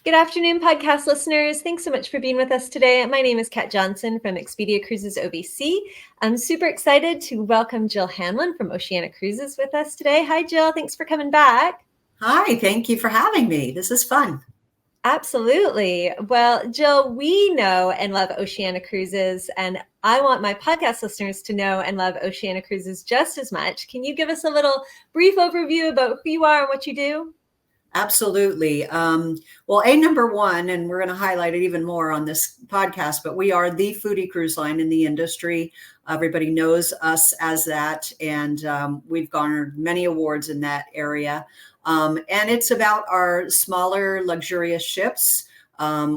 Good afternoon, podcast listeners. Thanks so much for being with us today. My name is Kat Johnson from Expedia Cruises OBC. I'm super excited to welcome Jill Hanlon from Oceania Cruises with us today. Hi, Jill. Thanks for coming back. Hi, thank you for having me. This is fun. Absolutely. Well, Jill, we know and love Oceania Cruises, and I want my podcast listeners to know and love Oceania Cruises just as much. Can you give us a little brief overview about who you are and what you do? Absolutely. Well, number one, and we're going to highlight it even more on this podcast, but we are the foodie cruise line in the industry. Everybody knows us as that, and we've garnered many awards in that area. And it's about our smaller, luxurious ships.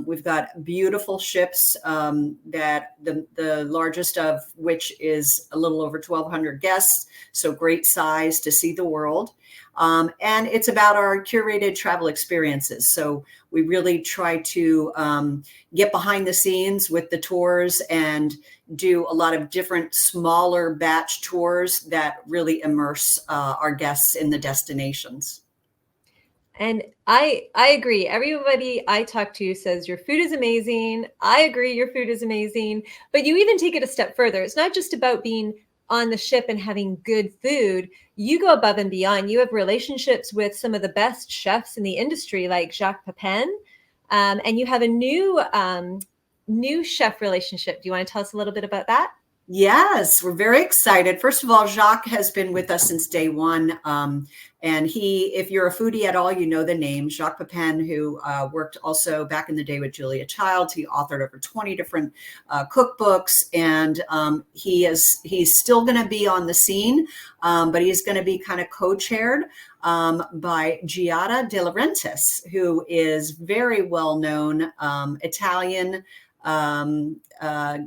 We've got beautiful ships that the largest of which is a little over 1,200 guests, so great size to see the world. And it's about our curated travel experiences. So we really try to get behind the scenes with the tours and do a lot of different smaller batch tours that really immerse our guests in the destinations. And I agree. Everybody I talk to says your food is amazing. I agree, your food is amazing. But you even take it a step further. It's not just about being on the ship and having good food. You go above and beyond. You have relationships with some of the best chefs in the industry, like Jacques Pepin, and you have a new chef relationship. Do you want to tell us a little bit about that? Yes, we're very excited. First of all, Jacques has been with us since day one. And if you're a foodie at all, you know the name Jacques Pepin, who worked also back in the day with Julia Childs. He authored over 20 different cookbooks, and he's still going to be on the scene, but he's going to be kind of co-chaired by Giada De Laurentiis, who is very well-known Italian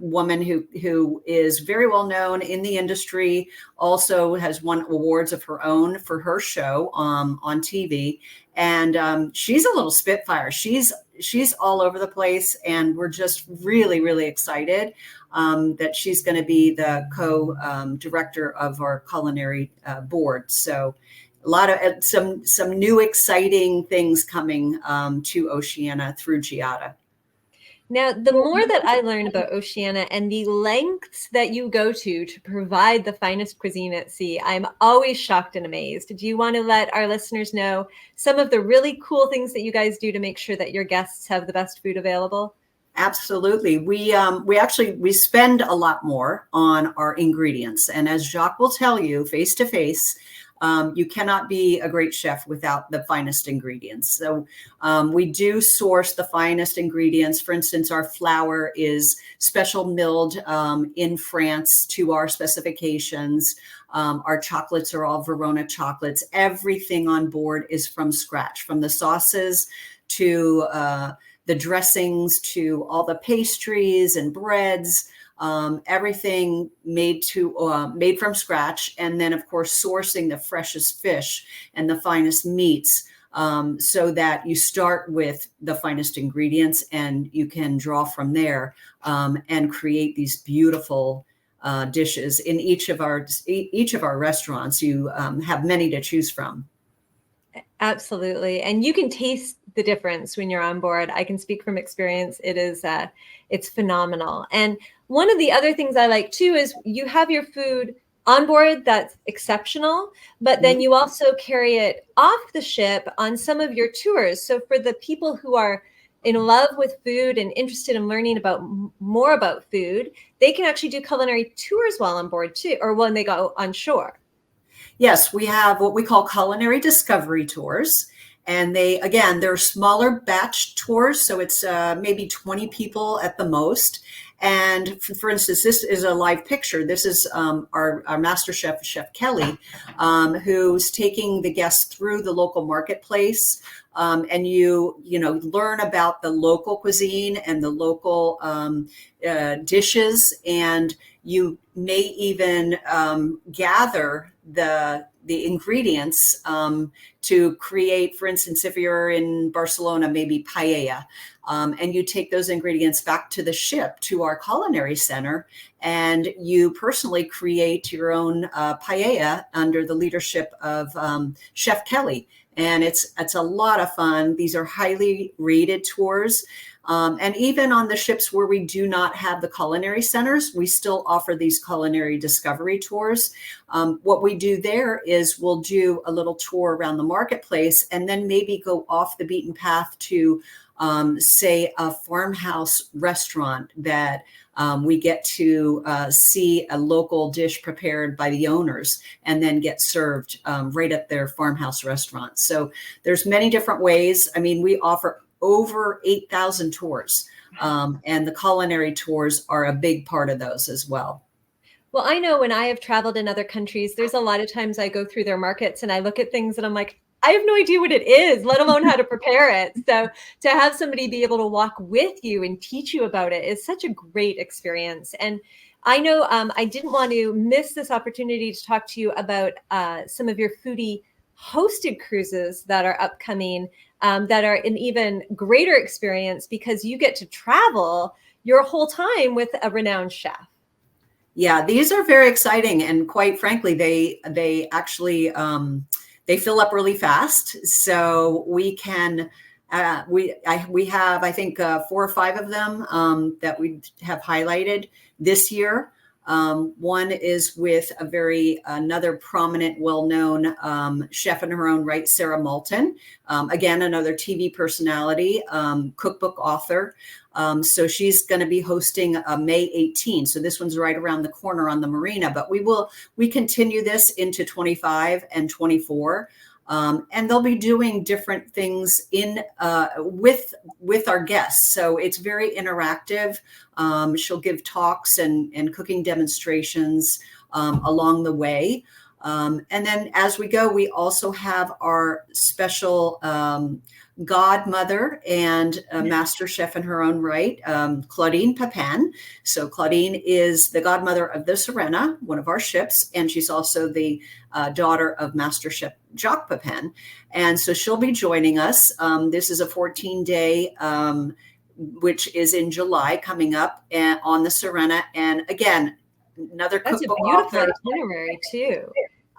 woman who is very well known in the industry, also has won awards of her own for her show on TV. And she's a little spitfire. She's all over the place. And we're just really, really excited that she's going to be the co-director of our culinary board. So a lot of some new exciting things coming to Oceania through Giada. Now, the more that I learn about Oceania and the lengths that you go to provide the finest cuisine at sea, I'm always shocked and amazed. Do you want to let our listeners know some of the really cool things that you guys do to make sure that your guests have the best food available? Absolutely. We spend a lot more on our ingredients. And as Jacques will tell you face to face, you cannot be a great chef without the finest ingredients. So we do source the finest ingredients. For instance, our flour is special milled in France to our specifications. Our chocolates are all Verona chocolates. Everything on board is from scratch, from the sauces to the dressings to all the pastries and breads. Everything made from scratch, and then of course sourcing the freshest fish and the finest meats, so that you start with the finest ingredients and you can draw from there and create these beautiful dishes in each of our restaurants. You have many to choose from. Absolutely. And you can taste the difference when you're on board. I can speak from experience. It's phenomenal. And one of the other things I like too is you have your food on board that's exceptional, but then you also carry it off the ship on some of your tours. So for the people who are in love with food and interested in learning about more about food, they can actually do culinary tours while on board too, or when they go on shore. Yes, we have what we call culinary discovery tours. And they're smaller batch tours. So it's maybe 20 people at the most. And for instance, this is a live picture. This is our master chef, Chef Kelly, who's taking the guests through the local marketplace. And you learn about the local cuisine and the local dishes. And you may even gather the ingredients to create, for instance, if you're in Barcelona, maybe paella, and you take those ingredients back to the ship, to our culinary center, and you personally create your own paella under the leadership of Chef Kelly. and it's a lot of fun. These are highly rated tours. And even on the ships where we do not have the culinary centers, we still offer these culinary discovery tours. What we do there is we'll do a little tour around the marketplace and then maybe go off the beaten path to, say, a farmhouse restaurant that we get to see a local dish prepared by the owners and then get served right at their farmhouse restaurant. So there's many different ways. I mean, we offer over 8,000 tours, and the culinary tours are a big part of those as well. Well, I know when I have traveled in other countries, there's a lot of times I go through their markets and I look at things and I'm like, I have no idea what it is, let alone how to prepare it. So to have somebody be able to walk with you and teach you about it is such a great experience. And I know I didn't want to miss this opportunity to talk to you about some of your foodie hosted cruises that are upcoming, that are an even greater experience because you get to travel your whole time with a renowned chef. Yeah, these are very exciting, and quite frankly, they actually they fill up really fast. So we can we have, I think, 4 or 5 of them that we have highlighted this year. One is with another prominent, well-known chef in her own right, Sarah Moulton. Again, another TV personality, cookbook author. So she's going to be hosting May 18. So this one's right around the corner on the marina, but we continue this into 25 and 24. And they'll be doing different things with our guests. So it's very interactive. She'll give talks and cooking demonstrations along the way. And then as we go, we also have our special godmother and a master chef in her own right, Claudine Papin. So Claudine is the godmother of the Serena, one of our ships, and she's also the daughter of Master Chef Jacques Papin. And so she'll be joining us. This is a 14-day, which is in July coming up on the Serena. And again, another cookbook That's a beautiful author. itinerary too.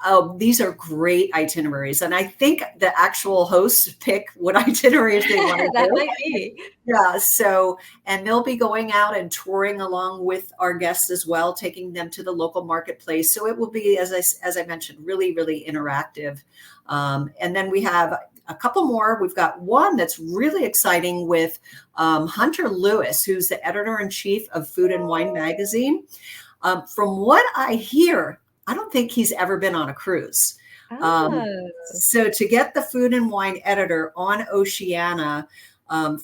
Oh, these are great itineraries. And I think the actual hosts pick what itineraries they want to do. That might be. Yeah. So, and they'll be going out and touring along with our guests as well, taking them to the local marketplace. So it will be, as I mentioned, really, really interactive. And then we have a couple more. We've got one that's really exciting with Hunter Lewis, who's the editor-in-chief of Food and Wine magazine. From what I hear, I don't think he's ever been on a cruise. So to get the food and wine editor on Oceania,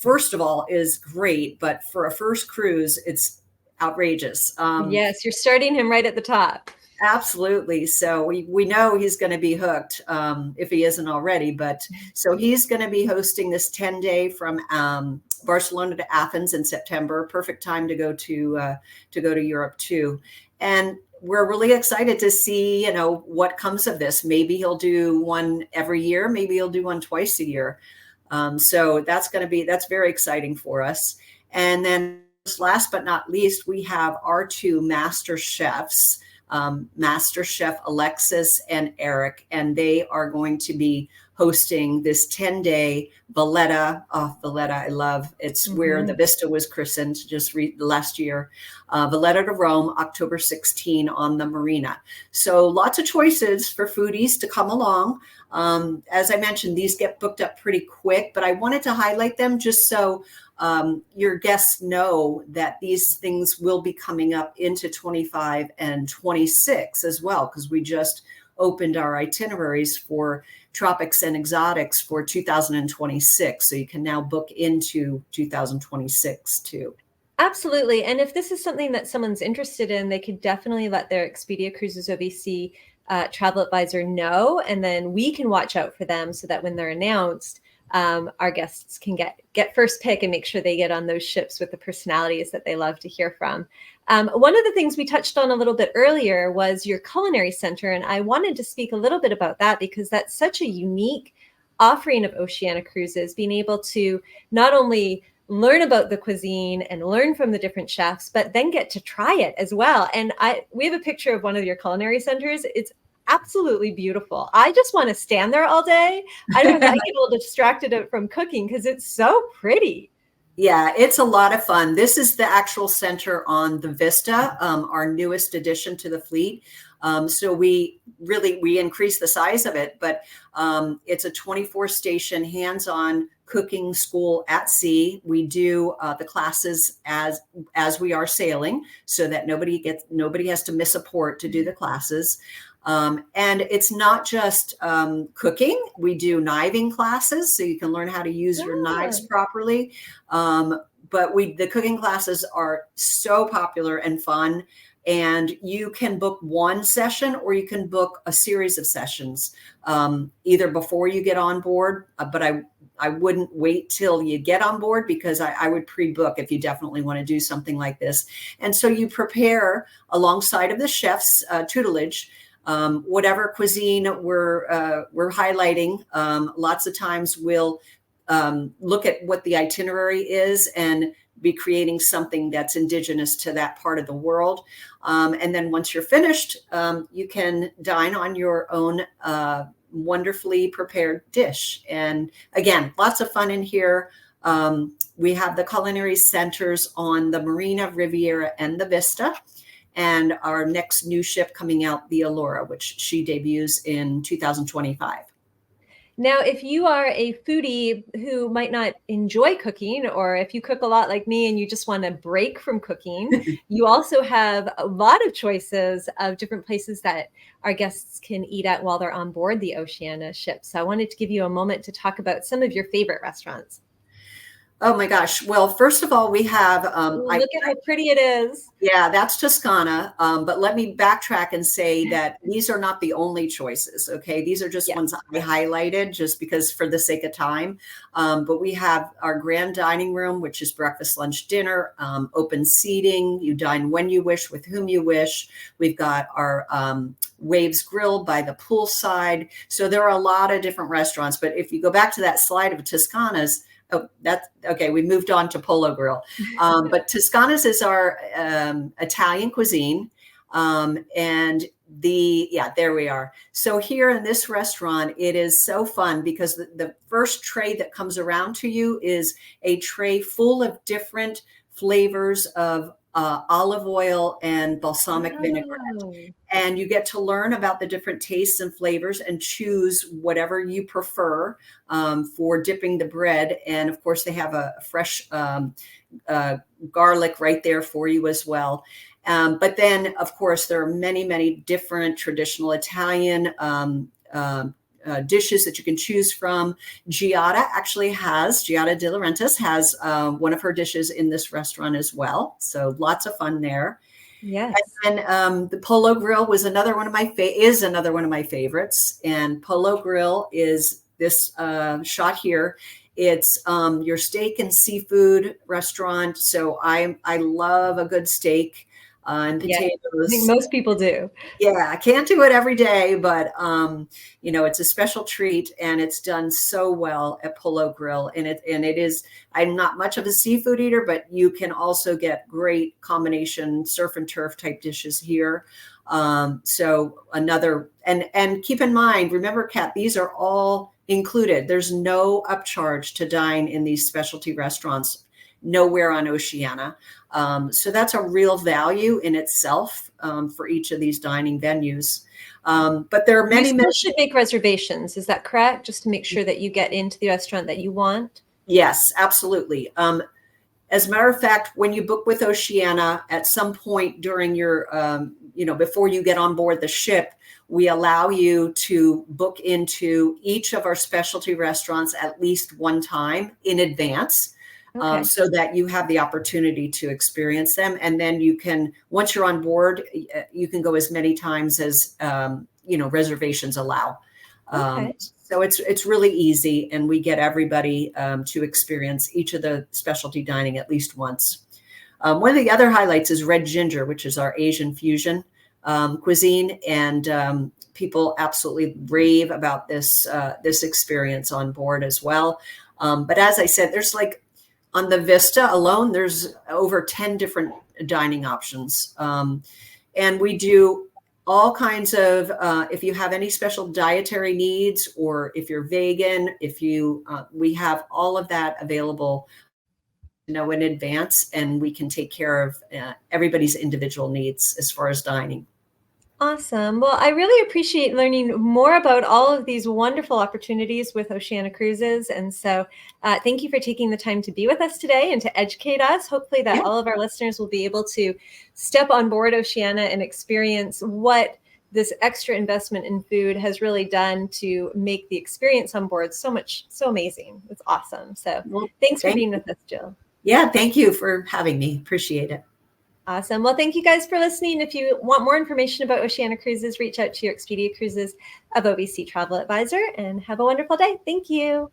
first of all, is great. But for a first cruise, it's outrageous. Yes, you're starting him right at the top. Absolutely. So we know he's going to be hooked if he isn't already. But so he's going to be hosting this 10-day from Barcelona to Athens in September. Perfect time to go to Europe too. And we're really excited to see, what comes of this. Maybe he'll do one every year. Maybe he'll do one twice a year. So that's very exciting for us. And then last but not least, we have our 2 master chefs, Master Chef Alexis and Eric, and they are going to be hosting this 10-day Valletta. Valletta, I love. It's where the Vista was christened just last year. Valletta to Rome, October 16 on the marina. So lots of choices for foodies to come along. As I mentioned, these get booked up pretty quick, but I wanted to highlight them just so your guests know that these things will be coming up into 25 and 26 as well, because we just opened our itineraries for tropics and exotics for 2026. So you can now book into 2026 too. Absolutely. And if this is something that someone's interested in, they could definitely let their Expedia Cruises OVC travel advisor know, and then we can watch out for them so that when they're announced, our guests can get first pick and make sure they get on those ships with the personalities that they love to hear from. One of the things we touched on a little bit earlier was your culinary center, and I wanted to speak a little bit about that because that's such a unique offering of Oceania Cruises, being able to not only learn about the cuisine and learn from the different chefs, but then get to try it as well. And we have a picture of one of your culinary centers. It's absolutely beautiful. I just want to stand there all day. I don't know, I get a little distracted from cooking because it's so pretty. Yeah, it's a lot of fun. This is the actual center on the Vista, our newest addition to the fleet. So we increased the size of it, but it's a 24 station hands-on cooking school at sea. We do the classes as we are sailing, so that nobody has to miss a port to do the classes. And it's not just cooking. We do kniving classes, so you can learn how to use your knives properly. But the cooking classes are so popular and fun. And you can book one session or you can book a series of sessions, either before you get on board. But I wouldn't wait till you get on board, because I would pre-book if you definitely want to do something like this. And so you prepare alongside of the chef's tutelage, whatever cuisine we're highlighting. Lots of times we'll look at what the itinerary is and be creating something that's indigenous to that part of the world. And then once you're finished, you can dine on your own wonderfully prepared dish. And again, lots of fun in here. We have the culinary centers on the Marina, Riviera, and the Vista. And our next new ship coming out, the Allura, which she debuts in 2025. Now, if you are a foodie who might not enjoy cooking, or if you cook a lot like me and you just want to break from cooking, you also have a lot of choices of different places that our guests can eat at while they're on board the Oceania ship. So I wanted to give you a moment to talk about some of your favorite restaurants. Oh my gosh. Well, first of all, we have look at how pretty it is. Yeah, that's Toscana. But let me backtrack and say that these are not the only choices. Okay. These are just ones I highlighted just because for the sake of time. But we have our grand dining room, which is breakfast, lunch, dinner, open seating. You dine when you wish, with whom you wish. We've got our Waves Grill by the poolside. So there are a lot of different restaurants. But if you go back to that slide of Toscana's, oh, that's okay. We moved on to Polo Grill. But Toscana's is our Italian cuisine. And there we are. So here in this restaurant, it is so fun because the first tray that comes around to you is a tray full of different flavors of olive oil and balsamic vinaigrette. And you get to learn about the different tastes and flavors and choose whatever you prefer for dipping the bread. And of course, they have a fresh garlic right there for you as well. But then, of course, there are many, many different traditional Italian dishes that you can choose from. Giada De Laurentiis has one of her dishes in this restaurant as well. So lots of fun there. Yes. And the Polo Grill was another one of my favorites. And Polo Grill is this shot here. It's your steak and seafood restaurant. So I love a good steak and potatoes. I think most people do. Yeah, I can't do it every day, but it's a special treat, and it's done so well at Polo Grill. And it is. I'm not much of a seafood eater, but you can also get great combination surf and turf type dishes here. So another, and keep in mind, remember, Kat, these are all included. There's no upcharge to dine in these specialty restaurants nowhere on Oceania. So that's a real value in itself for each of these dining venues. But there are many. You should make reservations. Is that correct? Just to make sure that you get into the restaurant that you want. Yes, absolutely. As a matter of fact, when you book with Oceania, at some point during your, before you get on board the ship, we allow you to book into each of our specialty restaurants at least one time in advance. Okay. So that you have the opportunity to experience them. And then you can, once you're on board, you can go as many times as, reservations allow. Okay. So it's really easy, and we get everybody to experience each of the specialty dining at least once. One of the other highlights is Red Ginger, which is our Asian fusion cuisine. And people absolutely rave about this experience on board as well. But as I said, there's on the Vista alone, there's over 10 different dining options. And we do all kinds of, if you have any special dietary needs, or if you're vegan, if you, we have all of that available, in advance, and we can take care of everybody's individual needs as far as dining. Awesome. Well, I really appreciate learning more about all of these wonderful opportunities with Oceania Cruises. And so thank you for taking the time to be with us today and to educate us. Hopefully that Yeah. all of our listeners will be able to step on board Oceania and experience what this extra investment in food has really done to make the experience on board so amazing. It's awesome. So Well, thanks for thank being you. with us, Jill. Yeah, thank you for having me. Appreciate it. Awesome. Well, thank you guys for listening. If you want more information about Oceania Cruises, reach out to your Expedia Cruises of OBC travel advisor, and have a wonderful day. Thank you.